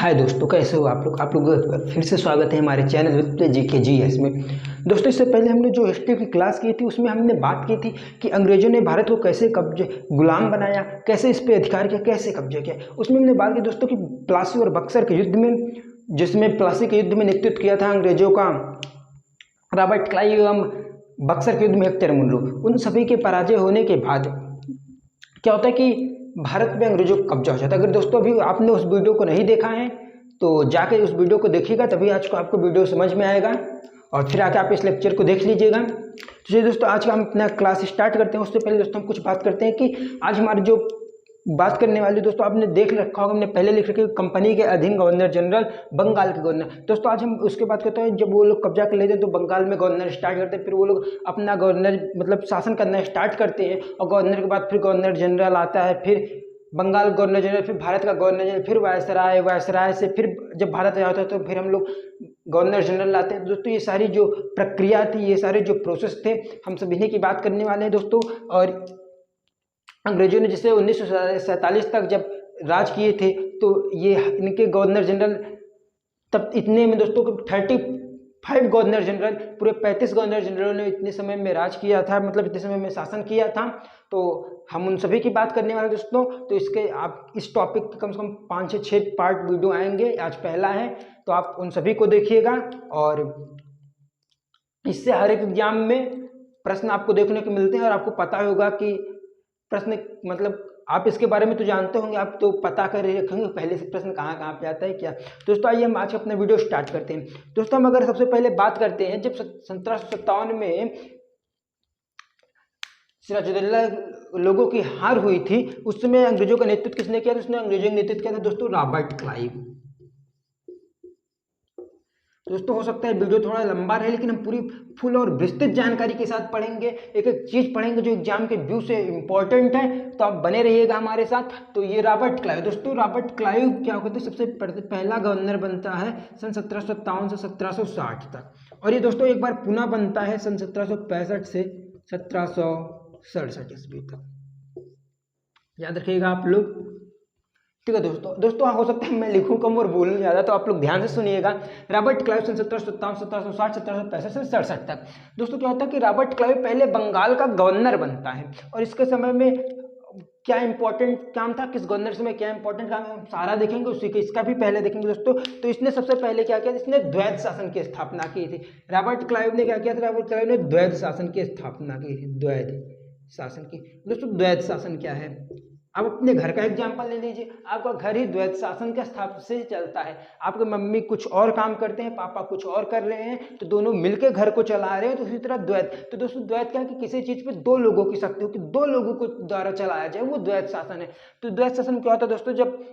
हाय दोस्तों, कैसे हो आप लोग फिर से स्वागत है हमारे चैनल विद जीके जीएस में। दोस्तों, इससे पहले हमने जो हिस्ट्री की क्लास की थी उसमें हमने बात की थी कि अंग्रेजों ने भारत को कैसे गुलाम बनाया, कैसे इस पे अधिकार किया, कैसे कब्जे किया। उसमें हमने बात की दोस्तों कि प्लासी और बक्सर के युद्ध में, जिसमें प्लासी के युद्ध में नेतृत्व किया था अंग्रेजों का रॉबर्ट क्लाइव एवं बक्सर के युद्ध में हेक्टर मुनरो, उन सभी के पराजय होने के बाद क्या होता है कि भारत में अंग्रेजों का कब्जा हो जाता है। अगर दोस्तों अभी आपने उस वीडियो को नहीं देखा है तो जाके उस वीडियो को देखिएगा, तभी आज को आपको वीडियो समझ में आएगा और फिर आके आप इस लेक्चर को देख लीजिएगा। तो चलिए दोस्तों, आज का हम अपना क्लास स्टार्ट करते हैं। उससे पहले दोस्तों हम कुछ बात करते हैं कि आज हमारी जो बात करने वाली, दोस्तों आपने देख रखा होगा, हमने पहले लिख रखी कंपनी के अधीन गवर्नर जनरल, बंगाल के गवर्नर। दोस्तों आज हम उसके बात करते हैं, जब वो लोग कब्जा कर लेते हैं तो बंगाल में गवर्नर स्टार्ट करते हैं, फिर वो लोग अपना गवर्नर मतलब शासन करना स्टार्ट करते हैं और गवर्नर के बाद फिर गवर्नर जनरल आता है, फिर बंगाल गवर्नर जनरल, फिर भारत का गवर्नर जनरल, फिर वायसराय, वायसराय से फिर जब भारत आता है तो फिर हम लोग गवर्नर जनरल लाते हैं। दोस्तों ये सारी जो प्रक्रिया थी, ये सारे जो प्रोसेस थे, हम सब इन्हीं की बात करने वाले हैं दोस्तों। और अंग्रेजों ने जिसे 1947 तक जब राज किए थे तो ये इनके गवर्नर जनरल तब इतने में दोस्तों 35 गवर्नर जनरल, पूरे 35 गवर्नर जनरलों ने इतने समय में राज किया था, मतलब इतने समय में शासन किया था। तो हम उन सभी की बात करने वाले दोस्तों। तो इसके आप इस टॉपिक के कम से कम 5 से 6 पार्ट वीडियो आएंगे, आज पहला है तो आप उन सभी को देखिएगा। और इससे हर एक एग्जाम में प्रश्न आपको देखने को मिलते हैं और आपको पता होगा कि प्रश्न मतलब आप इसके बारे में तो जानते होंगे, आप तो पता कर रखेंगे पहले से प्रश्न कहाँ कहाँ पे आता है क्या। दोस्तों आइए हम आज अपना वीडियो स्टार्ट करते हैं। दोस्तों हम अगर सबसे पहले बात करते हैं, जब 1757 में सिराजुद्दौला लोगों की हार हुई थी, उस समय अंग्रेजों का नेतृत्व किसने किया था? उसने अंग्रेजों का नेतृत्व किया था दोस्तों रॉबर्ट क्लाइव। दोस्तों हो सकता है वीडियो थोड़ा लंबा रहे, लेकिन हम पूरी फुल और विस्तृत जानकारी के साथ पढ़ेंगे, एक एक चीज पढ़ेंगे जो एग्जाम के व्यू से इंपॉर्टेंट है, तो आप बने रहिएगा हमारे साथ। तो ये रॉबर्ट क्लाइव, दोस्तों रॉबर्ट क्लाइव क्या होता है, सबसे पहला गवर्नर बनता है सन 1757 से 1760 तक, और ये दोस्तों एक बार पुनः बनता है सन 1765 से 1767 ईस्वी तक, याद रखिएगा आप लोग। ठीक है दोस्तों हो सकता है मैं लिखूं कम और बोलूं ज़्यादा, तो आप लोग ध्यान से सुनिएगा। रॉबर्ट क्लाइव सन 1757, 1760, 1765 से 67 तक। दोस्तों क्या होता है कि रॉबर्ट क्लाइव पहले बंगाल का गवर्नर बनता है, और इसके समय में क्या इंपॉर्टेंट काम था, किस गवर्नर से में क्या इंपॉर्टेंट काम है, हम सारा देखेंगे, उसी के इसका भी पहले देखेंगे दोस्तों। तो इसने सबसे पहले क्या किया, इसने द्वैध शासन की स्थापना की थी। रॉबर्ट क्लाइव ने क्या किया था, रॉबर्ट क्लाइव ने द्वैध शासन की स्थापना की थी। द्वैध शासन की, दोस्तों द्वैध शासन क्या है, आप अपने घर का एग्जाम्पल ले लीजिए। आपका घर ही द्वैध शासन के स्थापना से चलता है। आपके मम्मी कुछ और काम करते हैं, पापा कुछ और कर रहे हैं, तो दोनों मिलकर घर को चला रहे हैं, तो उसी तरह द्वैध। तो दोस्तों द्वैध क्या है कि किसी चीज पे दो लोगों की शक्ति हो, कि दो लोगों को द्वारा चलाया जाए, वो द्वैध शासन है। तो द्वैध शासन क्या होता है दोस्तों, जब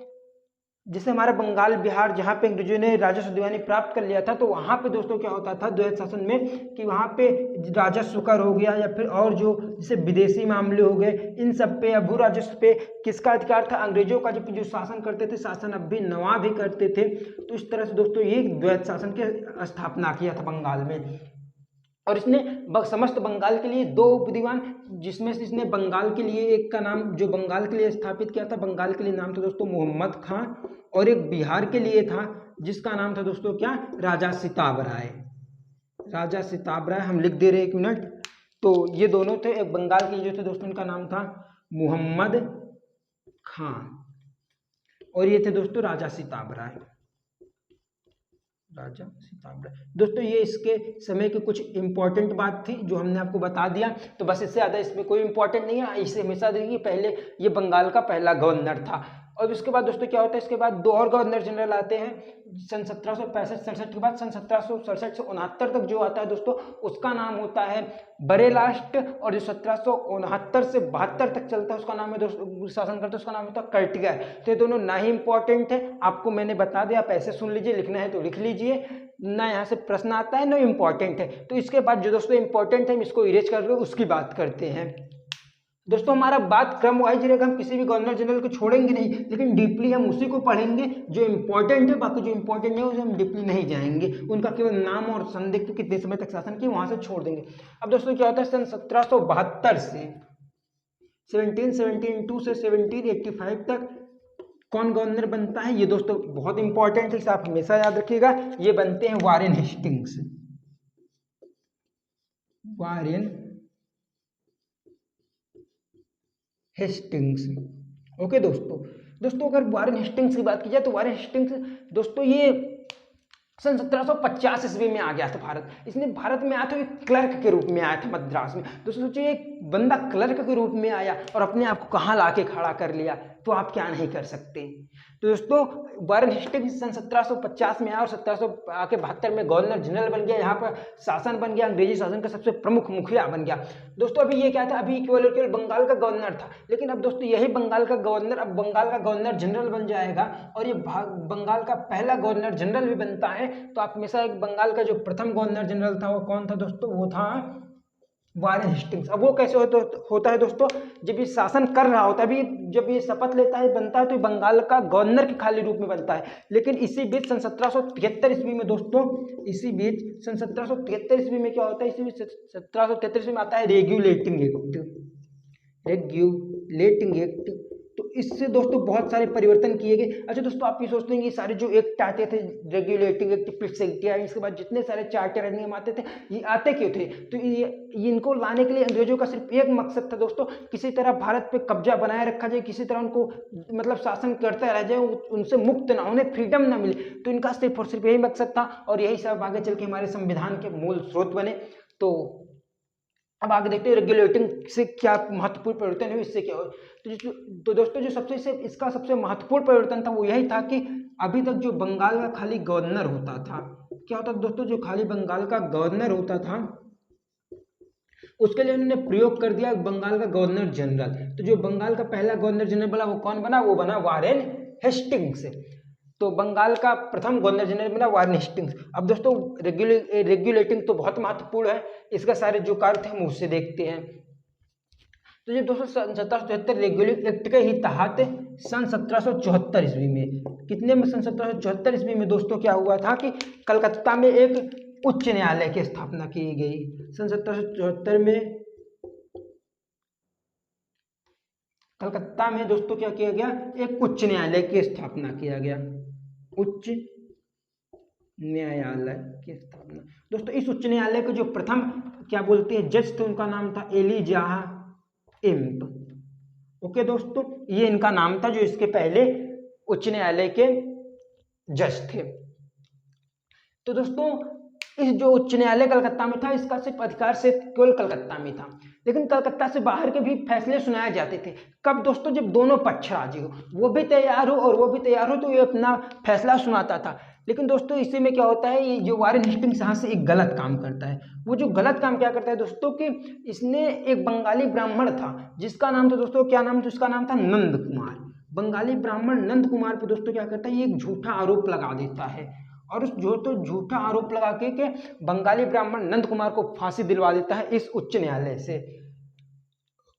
जैसे हमारा बंगाल, बिहार, जहाँ पे अंग्रेजों ने राजस्व दीवानी प्राप्त कर लिया था, तो वहाँ पे दोस्तों क्या होता था द्वैध शासन में कि वहाँ पे राजस्व कर हो गया, या फिर और जो जैसे विदेशी मामले हो गए, इन सब पे या भू राजस्व पे किसका अधिकार था, अंग्रेजों का। जबकि जो शासन करते थे, शासन अब भी नवाब ही करते थे। तो इस तरह से दोस्तों ये द्वैध शासन की स्थापना किया था बंगाल में, और इसने समस्त बंगाल के लिए 2 उपदीवान, जिसमें से इसने बंगाल के लिए एक का नाम, जो बंगाल के लिए स्थापित किया था, बंगाल के लिए नाम था दोस्तों मोहम्मद खां, और एक बिहार के लिए था जिसका नाम था दोस्तों क्या, राजा सिताब राय। राजा सिताब राय हम लिख दे रहे, 1 मिनट। तो ये दोनों थे, एक बंगाल के लिए जो थे दोस्तों उनका नाम था मोहम्मद खां, और ये थे दोस्तों राजा सिताब राय। राजा सिताब राय दोस्तों, ये इसके समय की कुछ इंपॉर्टेंट बात थी जो हमने आपको बता दिया। तो बस इससे ज़्यादा इसमें कोई इंपॉर्टेंट नहीं है, इसे हमेशा देखिए पहले ये बंगाल का पहला गवर्नर था। और उसके बाद दोस्तों क्या होता है, इसके बाद 2 और गवर्नर जनरल आते हैं सन 1765-67 के बाद। सन 1767 से 69 तक जो आता है दोस्तों, उसका नाम होता है बरेलास्ट, और जो 1769 से 72 तक चलता है उसका नाम है दोस्तों, शासन करता है, उसका नाम होता है कर्टिगर। तो ये दोनों ना ही इंपॉर्टेंट है, आपको मैंने बता दिया, आप ऐसे सुन लीजिए, लिखना है तो लिख लीजिए, ना यहाँ से प्रश्न आता है ना इंपॉर्टेंट है। तो इसके बाद जो दोस्तों इंपॉर्टेंट है, हम इसको इरेज कर रहे हो, उसकी बात करते हैं। दोस्तों हमारा बात क्रम वाइज रहेगा, हम किसी भी गवर्नर जनरल को छोड़ेंगे नहीं, लेकिन डीपली हम उसी को पढ़ेंगे जो इंपॉर्टेंट है। बाकी जो इंपॉर्टेंट नहीं है उसे हम डीपली नहीं जाएंगे, उनका केवल नाम और संदिग्ध कितने समय तक शासन किया वहां से छोड़ देंगे। अब दोस्तों क्या होता है, सन 1772 से 1775 तक कौन गवर्नर बनता है, ये दोस्तों बहुत इंपॉर्टेंट है, इसे आप हमेशा याद रखिएगा। ये बनते हैं Warren Hastings, Warren Hastings. Okay दोस्तों अगर वारेन हेस्टिंग्स की बात की जाए तो वारेन हेस्टिंग्स दोस्तों ये सन 1750 ईस्वी में आ गया था भारत। इसने भारत में आया था एक क्लर्क के रूप में आया था मद्रास में। दोस्तों सोचिए एक बंदा क्लर्क के रूप में आया और अपने आप को कहाँ लाके खड़ा कर लिया, तो आप क्या नहीं कर सकते। तो दोस्तों वारेन हेस्टिंग्स सन 1750 में आया और 1772 में गवर्नर जनरल बन गया। यहाँ पर शासन बन गया, अंग्रेजी शासन का सबसे प्रमुख मुखिया बन गया। दोस्तों अभी ये क्या था, अभी केवल बंगाल का गवर्नर था, लेकिन अब दोस्तों यही बंगाल का गवर्नर अब बंगाल का गवर्नर जनरल बन जाएगा और ये बंगाल का पहला गवर्नर जनरल भी बनता है। तो आप हमेशा एक बंगाल का जो प्रथम गवर्नर जनरल था वो कौन था दोस्तों, वो था वारेन हेस्टिंग्स। अब वो कैसे होता है दोस्तों, जब ये शासन कर रहा होता है, अभी जब ये शपथ लेता है बनता है तो बंगाल का गवर्नर के खाली रूप में बनता है। लेकिन इसी बीच सन 1773 ईस्वी में दोस्तों, इसी बीच सन 1773 ईस्वी में क्या होता है, इसी बीच 1773 में आता है रेगुलेटिंग एक्ट, रेगुलेटिंग एक्ट। तो इससे दोस्तों बहुत सारे परिवर्तन किए गए। अच्छा दोस्तों आप ये सोचते हैं कि सारे जो एक्ट आते थे, रेगुलेटिंग एक्ट, पिट्स एक्ट, इसके बाद जितने सारे चार्टर अधिनियम आते थे, ये आते क्यों थे, तो ये इनको लाने के लिए अंग्रेजों का सिर्फ एक मकसद था दोस्तों, किसी तरह भारत पे कब्जा बनाए रखा जाए, किसी तरह उनको मतलब शासन करता रह जाए, उनसे मुक्त ना, उन्हें फ्रीडम ना मिले। तो इनका सिर्फ और सिर्फ यही मकसद था और यही सब आगे चल के हमारे संविधान के मूल स्रोत बने। तो अब आगे देखते हैं रेगुलेटिंग से क्या महत्वपूर्ण परिवर्तन हुए, इससे क्या हो। तो दोस्तों जो इसका सबसे महत्वपूर्ण परिवर्तन था वो यही था कि अभी तक जो बंगाल का खाली गवर्नर होता था, क्या होता था दोस्तों, जो खाली बंगाल का गवर्नर होता था उसके लिए उन्होंने प्रयोग कर दिया बंगाल का गवर्नर जनरल। तो जो बंगाल का पहला गवर्नर जनरल बना वो कौन बना, वो बना वारेन हेस्टिंग्स। तो बंगाल का प्रथम गवर्नर जनरल बना वारेन हेस्टिंग्स। अब दोस्तों रेगुलेटिंग तो बहुत महत्वपूर्ण है, इसका सारे जो कार्य थे हम उससे देखते हैं। तो ये दोस्तों 1773 रेगुलेटिंग एक्ट के ही तहत सन 1774 ईस्वी में, कितने में, सन 1774 ईस्वी में दोस्तों क्या हुआ था कि कलकत्ता में एक उच्च न्यायालय की स्थापना की गई। सन 1774 में कलकत्ता में दोस्तों क्या किया गया, एक उच्च न्यायालय की स्थापना किया गया, उच्च न्यायालय की स्थापना। दोस्तों इस उच्च न्यायालय के जो प्रथम क्या बोलते हैं जज थे, उनका नाम था एलिजाह इम्प। ओके दोस्तों, ये इनका नाम था जो इसके पहले उच्च न्यायालय के जज थे। तो दोस्तों इस जो उच्च न्यायालय कलकत्ता में था, इसका सिर्फ अधिकार से केवल कलकत्ता में था, लेकिन कलकत्ता से बाहर के भी फैसले सुनाए जाते थे। कब दोस्तों, जब दोनों पक्ष राजी हो, वो भी तैयार हो और वो भी तैयार हो, तो ये अपना फैसला सुनाता था। लेकिन दोस्तों इसी में क्या होता है, ये जो वारेन हेस्टिंग्स यहाँ से एक गलत काम करता है। वो जो गलत काम क्या करता है दोस्तों, कि इसने एक बंगाली ब्राह्मण था जिसका नाम था दोस्तों, क्या नाम था उसका, नाम था नंद कुमार। बंगाली ब्राह्मण नंद कुमार पे दोस्तों क्या करता है, ये एक झूठा आरोप लगा देता है और उस झूठा आरोप लगा के बंगाली ब्राह्मण नंद कुमार को फांसी दिलवा देता है इस उच्च न्यायालय से।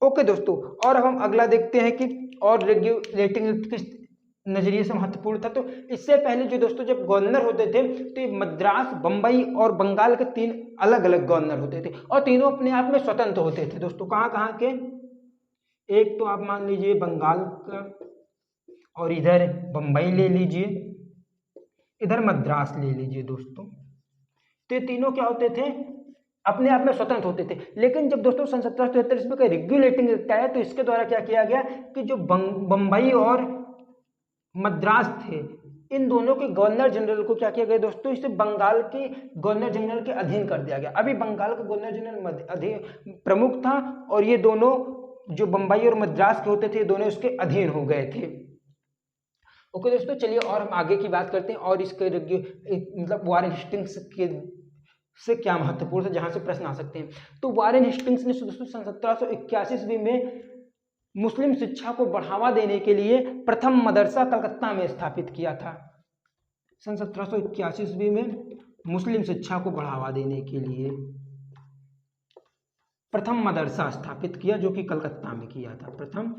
ओके दोस्तों, और अब हम अगला देखते हैं कि और रेगुलेटिंग एक्ट किस नजरिए से महत्वपूर्ण था। तो इससे पहले जो दोस्तों जब गवर्नर होते थे तो ये मद्रास, बंबई और बंगाल के 3 अलग अलग गवर्नर होते थे और तीनों अपने आप में स्वतंत्र होते थे दोस्तों। कहाँ कहाँ के, एक तो आप मान लीजिए बंगाल का, और इधर बंबई ले लीजिए, इधर मद्रास ले लीजिए दोस्तों। तो ये तीनों क्या होते थे, अपने आप में स्वतंत्र होते थे। लेकिन जब दोस्तों सन 1773 ईस्वी का रेगुलेटिंग एक्ट आया तो इसके द्वारा क्या किया गया कि जो बंबई और मद्रास थे, इन दोनों के गवर्नर जनरल को क्या किया गया दोस्तों, इसे बंगाल के गवर्नर जनरल के अधीन कर दिया गया। अभी बंगाल का गवर्नर जनरल प्रमुख था और ये दोनों जो बंबई और मद्रास के होते थे, दोनों इसके अधीन हो गए थे। ओके दोस्तों, चलिए और हम आगे की बात करते हैं और इसके मतलब वारेन हेस्टिंग्स के से क्या महत्वपूर्ण है, जहां से प्रश्न आ सकते हैं। तो वारेन हेस्टिंग्स ने दोस्तों सन 1781 ईस्वी में मुस्लिम शिक्षा को बढ़ावा देने के लिए प्रथम मदरसा कलकत्ता में स्थापित किया था। सन 1781 ईस्वी में मुस्लिम शिक्षा को बढ़ावा देने के लिए प्रथम मदरसा स्थापित किया, जो कि कलकत्ता में किया था। प्रथम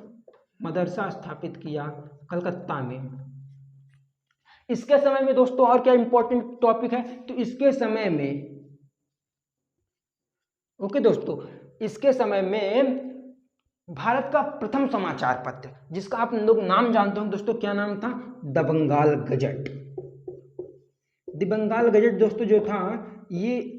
मदरसा स्थापित किया कलकत्ता में। इसके समय में दोस्तों और क्या इंपॉर्टेंट टॉपिक है, तो इसके समय में, ओके दोस्तों, इसके समय में भारत का प्रथम समाचार पत्र जिसका आप लोग नाम जानते हो दोस्तों, क्या नाम था? The Bengal Gazette. The Bengal Gazette दोस्तों जो था ये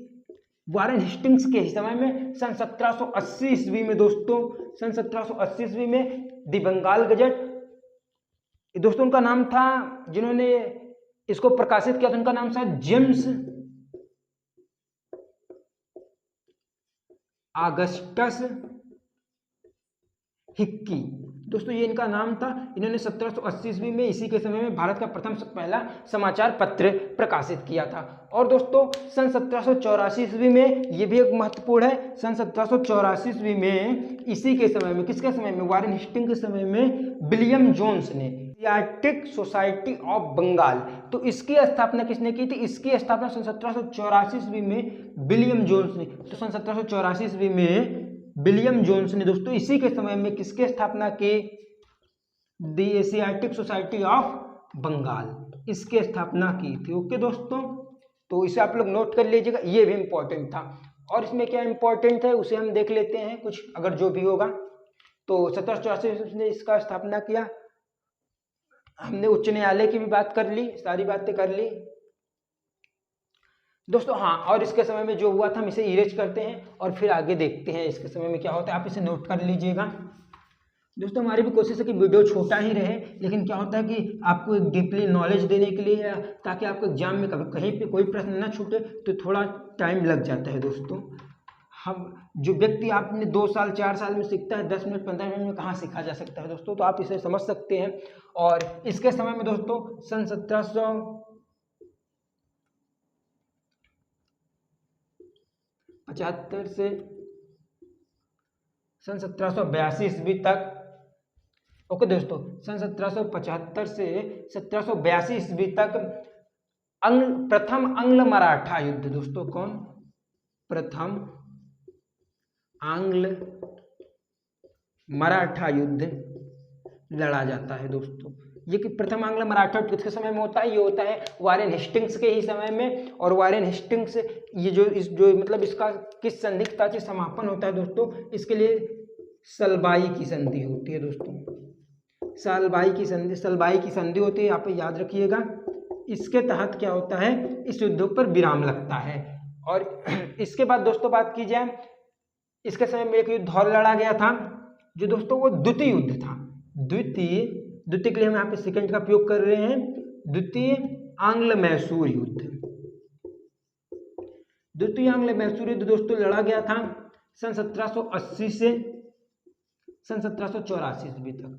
वारेन हेस्टिंग्स के समय में सन 1780 ईस्वी में दोस्तों, सन 1780 ईस्वी में द बंगाल गजट, दोस्तों उनका नाम था, जिन्होंने इसको प्रकाशित किया था उनका नाम था जेम्स ऑगस्टस हिक्की। दोस्तों ये इनका नाम था। इन्होंने 1780 ईस्वी में इसी के समय में भारत का प्रथम पहला समाचार पत्र प्रकाशित किया था। और दोस्तों सन 1784 ईस्वी में, ये भी एक महत्वपूर्ण है, सन 1784 ईस्वी में इसी के समय में, किसके समय में? वारेन हेस्टिंग के समय में विलियम जोन्स ने एशियाटिक सोसाइटी ऑफ बंगाल, तो इसकी स्थापना किसने की थी? इसकी स्थापना सन 1784 ईस्वी में विलियम जोन्स ने। तो सन 1784 ईस्वी में विलियम जोन्स ने दोस्तों इसी के समय में किसकी स्थापना की? The Asiatic Society of Bengal, इसकी स्थापना की थी। ओके दोस्तों, तो इसे आप लोग नोट कर लीजिएगा, ये भी इंपॉर्टेंट था। और इसमें क्या इंपॉर्टेंट है उसे हम देख लेते हैं कुछ, अगर जो भी होगा। तो 1784 ने इसका स्थापना किया। हमने उच्च न्यायालय की भी बात कर ली, सारी बातें कर ली दोस्तों। हाँ, और इसके समय में जो हुआ था हम इसे इरेज करते हैं और फिर आगे देखते हैं इसके समय में क्या होता है, आप इसे नोट कर लीजिएगा दोस्तों। हमारी भी कोशिश है कि वीडियो छोटा ही रहे, लेकिन क्या होता है कि आपको एक डीपली नॉलेज देने के लिए है, ताकि आपको एग्जाम में कभी कहीं पे कोई प्रश्न ना छूटे, तो थोड़ा टाइम लग जाता है दोस्तों। हम जो व्यक्ति आपने 2 साल 4 साल में सीखता है, 10 मिनट 15 मिनट में कहाँ सीखा जा सकता है दोस्तों, तो आप इसे समझ सकते हैं। और इसके समय में दोस्तों सन 1775 से सन 1782 ईस्वी तक, ओके दोस्तों, सन 1775 से 1782 ईस्वी तक प्रथम आंग्ल मराठा युद्ध दोस्तों, कौन? प्रथम आंग्ल मराठा युद्ध लड़ा जाता है दोस्तों। ये कि प्रथम आंग्ल मराठा युद्ध किसके समय में होता है? ये होता है वारेन हेस्टिंग्स के ही समय में। और वारेन हेस्टिंग्स ये जो मतलब इसका किस संधि के तहत समापन होता है दोस्तों? इसके लिए सलबाई की संधि होती है दोस्तों, सलबाई की संधि होती है, आप याद रखिएगा। इसके तहत क्या होता है? इस युद्ध पर विराम लगता है। और इसके बाद दोस्तों बात की जाए, इसके समय में एक युद्ध और लड़ा गया था, जो दोस्तों वो द्वितीय युद्ध था। द्वितीय के लिए हम यहाँ पे सेकंड का प्रयोग कर रहे हैं। द्वितीय आंग्ल मैसूर युद्ध, द्वितीय आंग्ल मैसूर युद्ध दोस्तों लड़ा गया था सन 1780 से सन 1784 ईस्वी तक।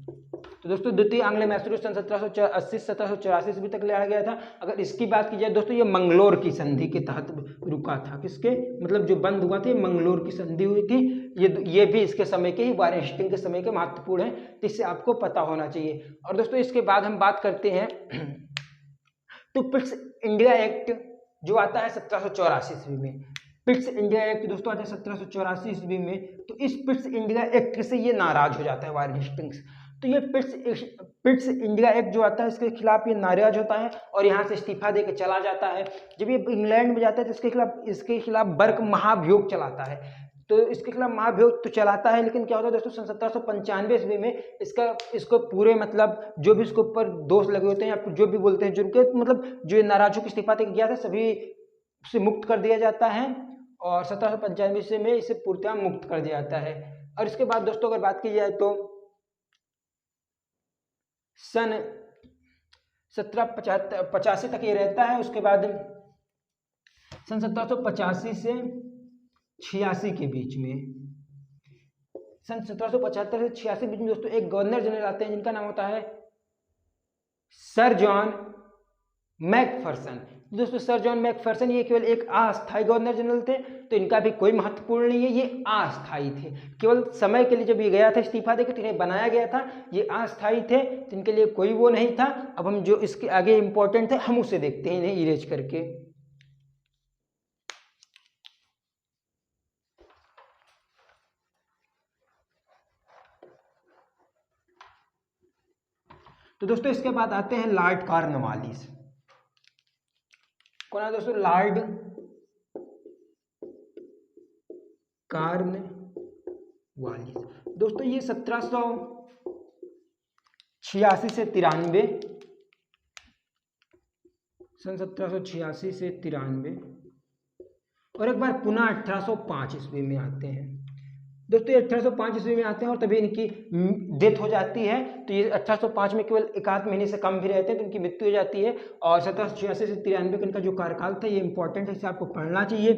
तो दोस्तों द्वितीय आंग्ल मैसूर सन 1780 से 1784 ईस्वी तक लड़ा गया था। अगर इसकी बात की जाए दोस्तों, ये मंगलोर की संधि के तहत रुका था। किसके मतलब जो बंद हुआ था, मंगलोर की संधि हुई थी। ये भी इसके समय के ही, वारेन हेस्टिंग के समय के महत्वपूर्ण है, तो इससे आपको पता होना चाहिए। और दोस्तों इसके बाद हम बात करते हैं तो पिट्स इंडिया एक्ट जो आता है 1784 ईस्वी में। पिट्स इंडिया एक्ट दोस्तों आता है 1784 ईस्वी में। तो इस पिट्स इंडिया एक्ट से ये नाराज हो जाता है वारेन हेस्टिंग्स। तो ये पिट्स इंडिया एक्ट जो आता है इसके खिलाफ ये नाराज होता है और यहाँ से इस्तीफा दे के चला जाता है। जब ये इंग्लैंड में जाता है तो इसके खिलाफ बर्क महाभियोग चलाता है। तो इसके खिलाफ महाभियोग तो चलाता है, लेकिन क्या होता है दोस्तों, सन 1795 ईस्वी में इसको पूरे मतलब जो भी इसके ऊपर दोष लगे होते हैं या जो भी बोलते हैं, जिनके मतलब जो नाराजों की इस्तीफा दे गया था, सभी से मुक्त कर दिया जाता है और 1795 ईस्वी में इसे पूर्णतः मुक्त कर दिया जाता है। और इसके बाद दोस्तों अगर बात की जाए तो सन 1785 तक ये रहता है। उसके बाद सन 1785 से 86 के बीच में, सन 1775 से 86 बीच में दोस्तों एक गवर्नर जनरल आते हैं जिनका नाम होता है सर जॉन मैकफरसन। दोस्तों सर जॉन मैकफरसन ये केवल एक अस्थायी गवर्नर जनरल थे, तो इनका भी कोई महत्वपूर्ण नहीं है, ये अस्थायी थे। केवल समय के लिए जब ये गया था इस्तीफा देकर तो इन्हें बनाया गया था, ये अस्थायी थे, तो इनके लिए कोई वो नहीं था। अब हम जो इसके आगे इंपॉर्टेंट है हम उसे देखते हैं इन्हें इरेज करके। तो दोस्तों इसके बाद आते हैं लॉर्ड कॉर्नवालिस। कौन है दोस्तों? Lord Cornwallis. दोस्तों ये 1786 से 93, सन 1786 से 93, और एक बार पुनः 1805 ईस्वी में आते हैं। दोस्तों ये 1805 ईस्वी में आते हैं और तभी इनकी डेथ हो जाती है। तो ये 1805 में केवल एक आध महीने से कम भी रहते हैं तो इनकी मृत्यु हो जाती है। और 1786 से 93 का इनका जो कार्यकाल था ये इंपॉर्टेंट है, इसे आपको पढ़ना चाहिए।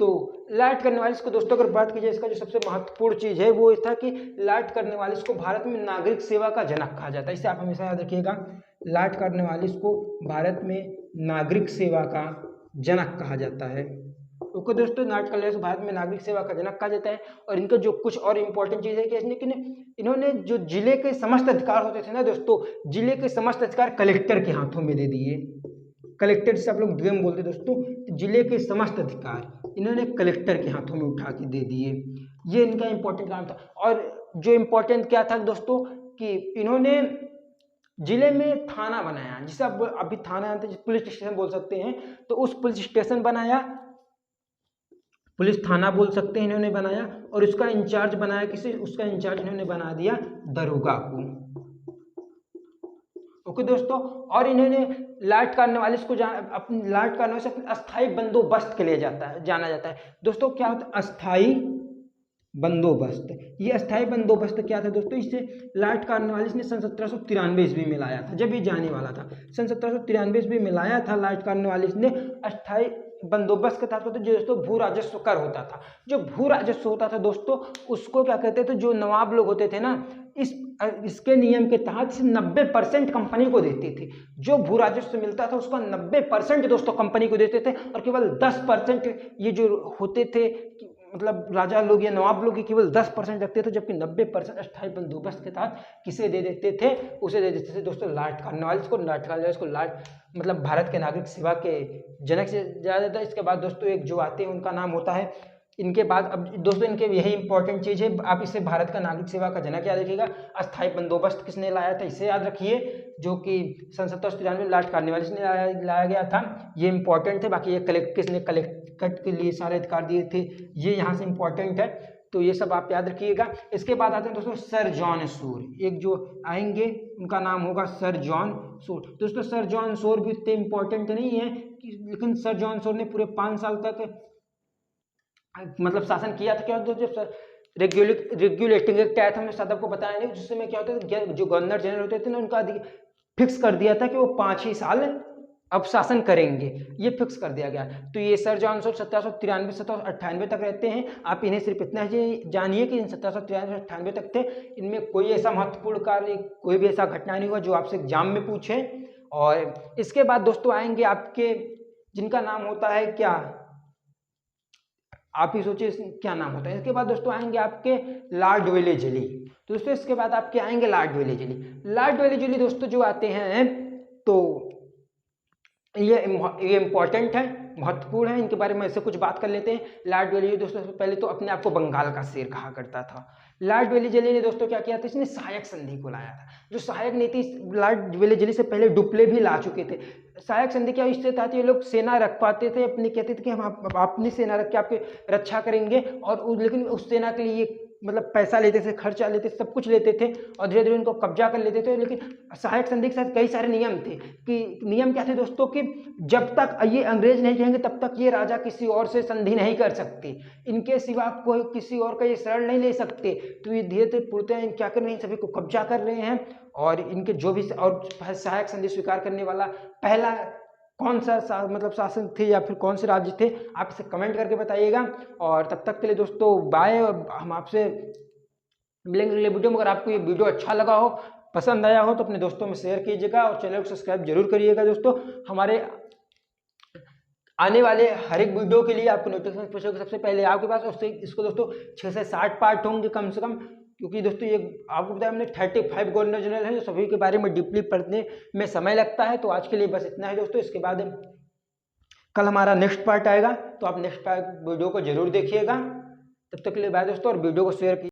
तो लॉर्ड कॉर्नवालिस को दोस्तों अगर बात की जाए, इसका जो सबसे महत्वपूर्ण चीज़ है वो ये था कि लॉर्ड कॉर्नवालिस को भारत में नागरिक सेवा का जनक कहा जाता है। इसे आप हमेशा याद रखिएगा, लॉर्ड कॉर्नवालिस को भारत में नागरिक सेवा का जनक कहा जाता है। ओके दोस्तों, लॉर्ड कॉर्नवालिस को भारत में नागरिक सेवा का जनक कहा जाता है। और इनका जो कुछ और इम्पोर्टेंट चीज़ है कि इन्होंने जो जिले के समस्त अधिकार होते थे ना दोस्तों, जिले के समस्त अधिकार कलेक्टर के हाथों में दे दिए। कलेक्टर से आप लोग डीएम बोलते दोस्तों, जिले के समस्त अधिकार इन्होंने कलेक्टर के हाथों में उठा के दे दिए। ये इनका इंपॉर्टेंट काम था। और जो इम्पोर्टेंट क्या था दोस्तों कि इन्होंने जिले में थाना बनाया, जिसे आप अभी थाना पुलिस स्टेशन बोल सकते हैं, तो उस पुलिस स्टेशन बनाया, पुलिस थाना बोल सकते हैं, इन्होंने बनाया। और उसका इंचार्ज बनाया किसे, उसका इंचार्ज इन्होंने बना दिया दरोगा को। ओके दोस्तों, और इन्होंने लॉर्ड कॉर्नवालिस को लॉर्ड कॉर्नवालिस अपने अस्थायी बंदोबस्त के लिए जाना जाता है। दोस्तों क्या होता है अस्थायी बंदोबस्त? ये अस्थायी बंदोबस्त क्या था दोस्तों, इसे लॉर्ड कॉर्नवालिस ने सन 1793 ईस्वी में लाया था, जब ये जाने वाला था। सन 1793 ईस्वी में लाया था लॉर्ड कॉर्नवालिस ने अस्थायी बंदोबस्त के तहत। तो जो दोस्तों भू राजस्व कर होता था, जो भू राजस्व होता था दोस्तों, उसको क्या कहते थे, जो नवाब लोग होते थे ना, इसके नियम के तहत 90% कंपनी को देते थे। जो भू राजस्व मिलता था उसका 90% दोस्तों कंपनी को देते थे, और केवल 10% ये जो होते थे मतलब राजा लोग या नवाब लोग केवल 10% रखते थे, जबकि 90% अस्थायी बंदोबस्त के तहत किसे दे देते थे, उसे दे देते थे दोस्तों लॉर्ड कॉर्नवालिस को। लॉर्ड कॉर्नवालिस को लॉर्ड मतलब भारत के नागरिक सेवा के जनक से जाना जाता है। इसके बाद दोस्तों एक जो आते हैं उनका नाम होता है, इनके बाद अब दोस्तों इनके यही इंपॉर्टेंट चीज़ है, आप इसे भारत का नागरिक सेवा का जनक याद रखिएगा। अस्थायी बंदोबस्त किसने लाया था, इसे याद रखिए, जो कि सन 1793 में लॉर्ड कॉर्नवालिस ने लाया गया था। ये इंपॉर्टेंट है। बाकी ये किसने कलेक्ट के लिए सारे अधिकार दिए थे, ये यहाँ से इंपॉर्टेंट है, तो ये सब आप याद रखिएगा। इसके बाद आते हैं दोस्तों सर जॉन शोर, एक जो आएंगे उनका नाम होगा सर जॉन शोर। दोस्तों सर जॉन शोर भी इतने इंपॉर्टेंट नहीं है लेकिन सर जॉन शोर ने पूरे 5 साल तक मतलब शासन किया था। क्या होता है, रेगुलेटिंग एक्ट आया था, हमने शायद आपको बताया नहीं, जिसमें क्या होता है जो गवर्नर जनरल होते थे ना, उनका फिक्स कर दिया था कि वो 5 ही साल अब शासन करेंगे, ये फिक्स कर दिया गया। तो ये सर जॉन शोर 1793 से 1798 तक रहते हैं। आप इन्हें सिर्फ इतना जानिए कि 1793 से 98 तक थे। इनमें कोई ऐसा महत्वपूर्ण कार्य, कोई भी ऐसा घटना नहीं हुआ जो आपसे एग्जाम में पूछे। और इसके बाद दोस्तों आएंगे आपके, जिनका नाम होता है क्या, आप ही सोचिए क्या नाम होता है। इसके बाद दोस्तों आएंगे आपके लॉर्ड वेलेस्ली। तो दोस्तों इसके बाद आपके आएंगे लॉर्ड वेलेस्ली। लॉर्ड वेलेस्ली दोस्तों जो आते हैं तो ये इंपॉर्टेंट है, महत्वपूर्ण है, इनके बारे में ऐसे कुछ बात कर लेते हैं। लॉर्ड वेलेस्ली दोस्तों पहले तो अपने आप को बंगाल का शेर कहा करता था। लॉर्ड वेलेस्ली ने दोस्तों क्या किया था, इसने सहायक संधि को लाया था। जो सहायक नीति लॉर्ड वेलेस्ली से पहले डुप्ले भी ला चुके थे। सहायक संधि क्या, इससे तहत ये लोग सेना रख पाते थे अपनी, कहते थे कि हम अपनी सेना रख के आपकी रक्षा करेंगे, और लेकिन उस सेना के लिए मतलब पैसा लेते थे, खर्चा लेते थे, सब कुछ लेते थे, और धीरे धीरे उनको कब्जा कर लेते थे। लेकिन सहायक संधि के साथ कई सारे नियम थे। कि नियम क्या थे दोस्तों, कि जब तक ये अंग्रेज नहीं कहेंगे तब तक ये राजा किसी और से संधि नहीं कर सकते, इनके सिवा कोई किसी और का ये शरण नहीं ले सकते। तो ये धीरे धीरे पूर्णतः क्या कर रहे हैं, सभी को कब्जा कर रहे हैं। और इनके जो भी और सहायक संधि स्वीकार करने वाला पहला कौन सा मतलब शासन थे या फिर कौन से राज्य थे, आप इसे कमेंट करके बताइएगा। और तब तक के लिए दोस्तों बाय, हम आपसे मिलेंगे अगले वीडियो में। अगर आपको ये वीडियो अच्छा लगा हो, पसंद आया हो, तो अपने दोस्तों में शेयर कीजिएगा और चैनल को सब्सक्राइब जरूर करिएगा दोस्तों। हमारे आने वाले हर एक वीडियो के लिए आपको नोटिफिकेशन पहुंचेगा सबसे पहले आपके पास। उससे इसको दोस्तों 6 से 60 पार्ट होंगे कम से कम, क्योंकि दोस्तों ये आपको बताया हमने 35 गवर्नर जनरल हैं, जो सभी के बारे में डीपली पढ़ने में समय लगता है। तो आज के लिए बस इतना है दोस्तों। इसके बाद कल हमारा नेक्स्ट पार्ट आएगा, तो आप नेक्स्ट पार्ट वीडियो को जरूर देखिएगा। तब तक के लिए बाय दोस्तों, और वीडियो को शेयर कीजिए।